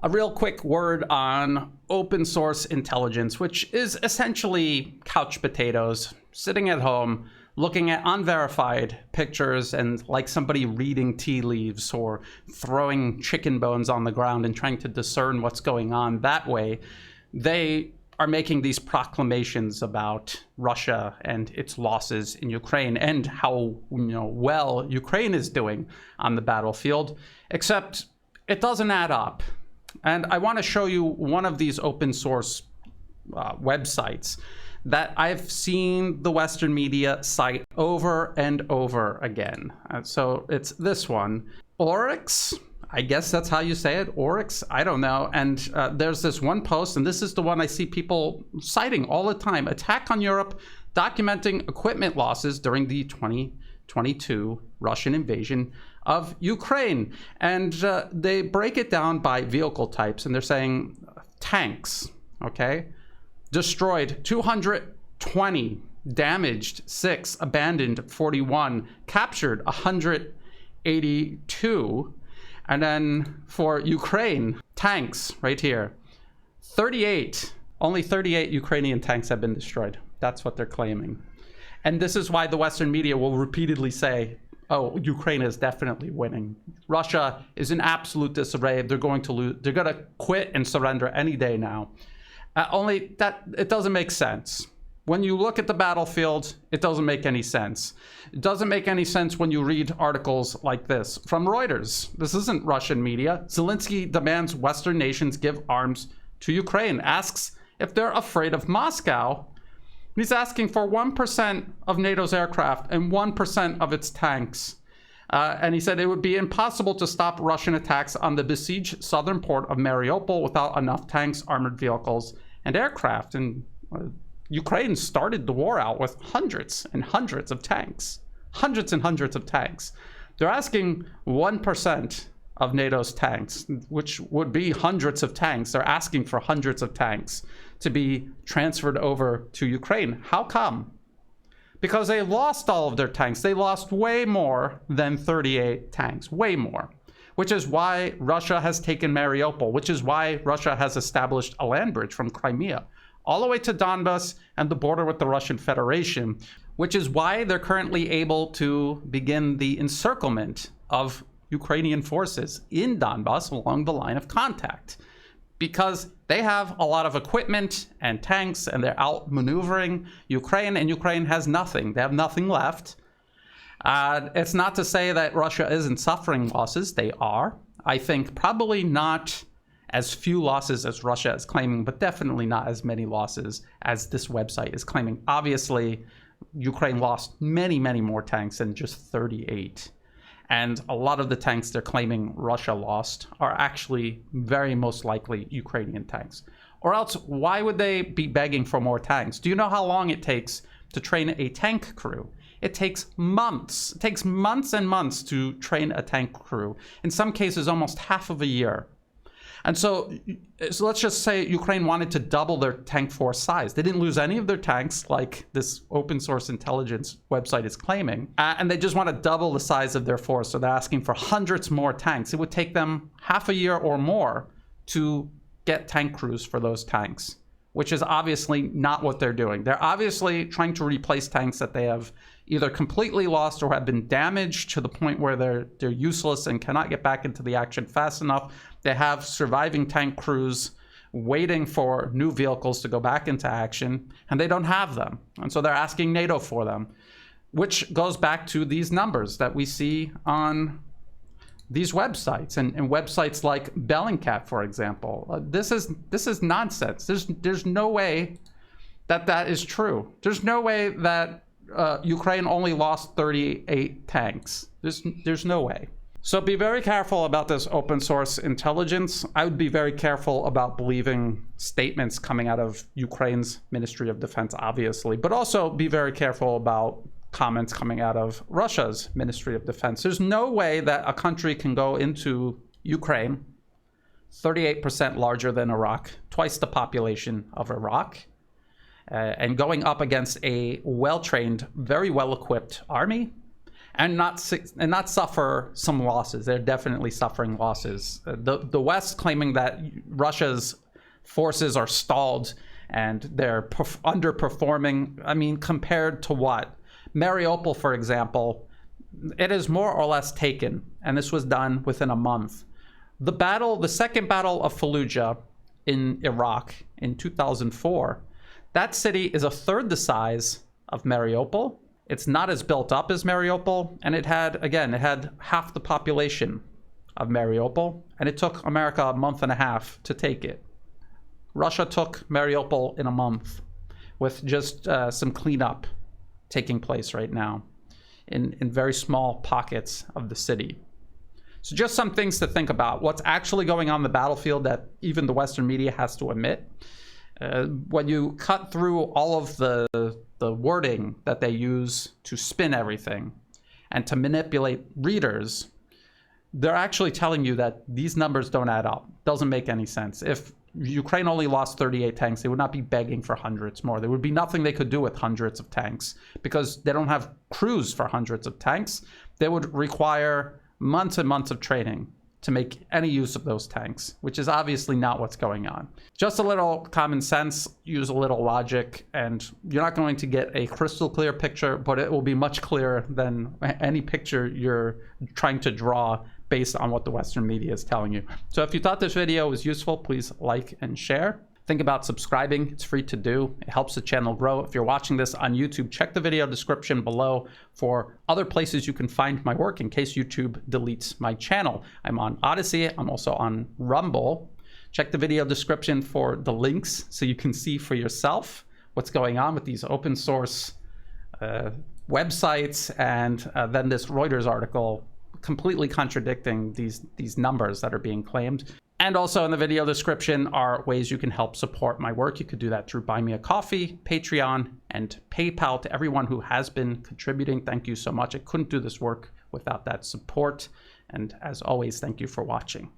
A real quick word on open source intelligence, which is essentially couch potatoes, sitting at home, looking at unverified pictures and like somebody reading tea leaves or throwing chicken bones on the ground and trying to discern what's going on that way. They are making these proclamations about Russia and its losses in Ukraine and how well Ukraine is doing on the battlefield, except it doesn't add up. And I want to show you one of these open source websites that I've seen the Western media cite over and over again. So it's this one, Oryx. I guess that's how you say it, Oryx, I don't know. And there's this one post, and this is the one I see people citing all the time. Attack on Europe, documenting equipment losses during the 2022 Russian invasion of Ukraine. And they break it down by vehicle types, and they're saying tanks, okay? Destroyed 220, damaged 6, abandoned 41, captured 182. And then for Ukraine, tanks right here, 38, only 38 Ukrainian tanks have been destroyed. That's what they're claiming. And this is why the Western media will repeatedly say, oh, Ukraine is definitely winning. Russia is in absolute disarray. They're going to lose. They're going to quit and surrender any day now. Only that it doesn't make sense. When you look at the battlefield, it doesn't make any sense. It doesn't make any sense when you read articles like this from Reuters. This isn't Russian media. Zelenskiy demands Western nations give arms to Ukraine, asks if they're afraid of Moscow. He's asking for 1% of NATO's aircraft and 1% of its tanks. And he said it would be impossible to stop Russian attacks on the besieged southern port of Mariupol without enough tanks, armored vehicles, and aircraft. And Ukraine started the war out with hundreds and hundreds of tanks. Hundreds and hundreds of tanks. They're asking 1% of NATO's tanks, which would be hundreds of tanks. They're asking for hundreds of tanks to be transferred over to Ukraine. How come? Because they lost all of their tanks. They lost way more than 38 tanks, way more, which is why Russia has taken Mariupol, which is why Russia has established a land bridge from Crimea all the way to Donbas and the border with the Russian Federation, which is why they're currently able to begin the encirclement of Ukrainian forces in Donbas along the line of contact, because they have a lot of equipment and tanks and they're outmaneuvering Ukraine, and Ukraine has nothing. They have nothing left. It's not to say that Russia isn't suffering losses. They are. I think probably not as few losses as Russia is claiming, but definitely not as many losses as this website is claiming. Obviously, Ukraine lost many, many more tanks than just 38. And a lot of the tanks they're claiming Russia lost are actually very most likely Ukrainian tanks. Or else, why would they be begging for more tanks? Do you know how long it takes to train a tank crew? It takes months. It takes months and months to train a tank crew. In some cases, almost half of a year. And so let's just say Ukraine wanted to double their tank force size. They didn't lose any of their tanks like this open source intelligence website is claiming. And they just want to double the size of their force. So they're asking for hundreds more tanks. It would take them half a year or more to get tank crews for those tanks, which is obviously not what they're doing. They're obviously trying to replace tanks that they have either completely lost or have been damaged to the point where they're useless and cannot get back into the action fast enough. They have surviving tank crews waiting for new vehicles to go back into action, and they don't have them. And so they're asking NATO for them, which goes back to these numbers that we see on these websites and websites like Bellingcat, for example. This is nonsense. There's no way that is true. There's no way that Ukraine only lost 38 tanks. There's no way. So be very careful about this open source intelligence. I would be very careful about believing statements coming out of Ukraine's Ministry of Defense, obviously, but also be very careful about comments coming out of Russia's Ministry of Defense. There's no way that a country can go into Ukraine, 38% larger than Iraq, twice the population of Iraq, and going up against a well-trained, very well-equipped army, and not suffer some losses. They're definitely suffering losses. The West claiming that Russia's forces are stalled and they're underperforming. I mean, compared to what? Mariupol, for example, it is more or less taken, and this was done within a month. The second battle of Fallujah in Iraq in 2004, that city is a third the size of Mariupol. It's not as built up as Mariupol, and it had half the population of Mariupol, and it took America a month and a half to take it. Russia took Mariupol in a month, with just some cleanup taking place right now in very small pockets of the city. So just some things to think about. What's actually going on the battlefield that even the Western media has to admit. When you cut through all of the wording that they use to spin everything and to manipulate readers, they're actually telling you that these numbers don't add up. Doesn't make any sense. If Ukraine only lost 38 tanks, they would not be begging for hundreds more. There would be nothing they could do with hundreds of tanks because they don't have crews for hundreds of tanks. They would require months and months of training to make any use of those tanks, which is obviously not what's going on. Just a little common sense, use a little logic, and you're not going to get a crystal clear picture, but it will be much clearer than any picture you're trying to draw based on what the Western media is telling you. So if you thought this video was useful, please like and share. Think about subscribing. It's free to do. It helps the channel grow. If you're watching this on YouTube, check the video description below for other places you can find my work in case YouTube deletes my channel. I'm on Odyssey. I'm also on Rumble. Check the video description for the links so you can see for yourself what's going on with these open source websites, and then this Reuters article completely contradicting these numbers that are being claimed. And also in the video description are ways you can help support my work. You could do that through Buy Me a Coffee, Patreon, and PayPal. To everyone who has been contributing, thank you so much. I couldn't do this work without that support. And as always, thank you for watching.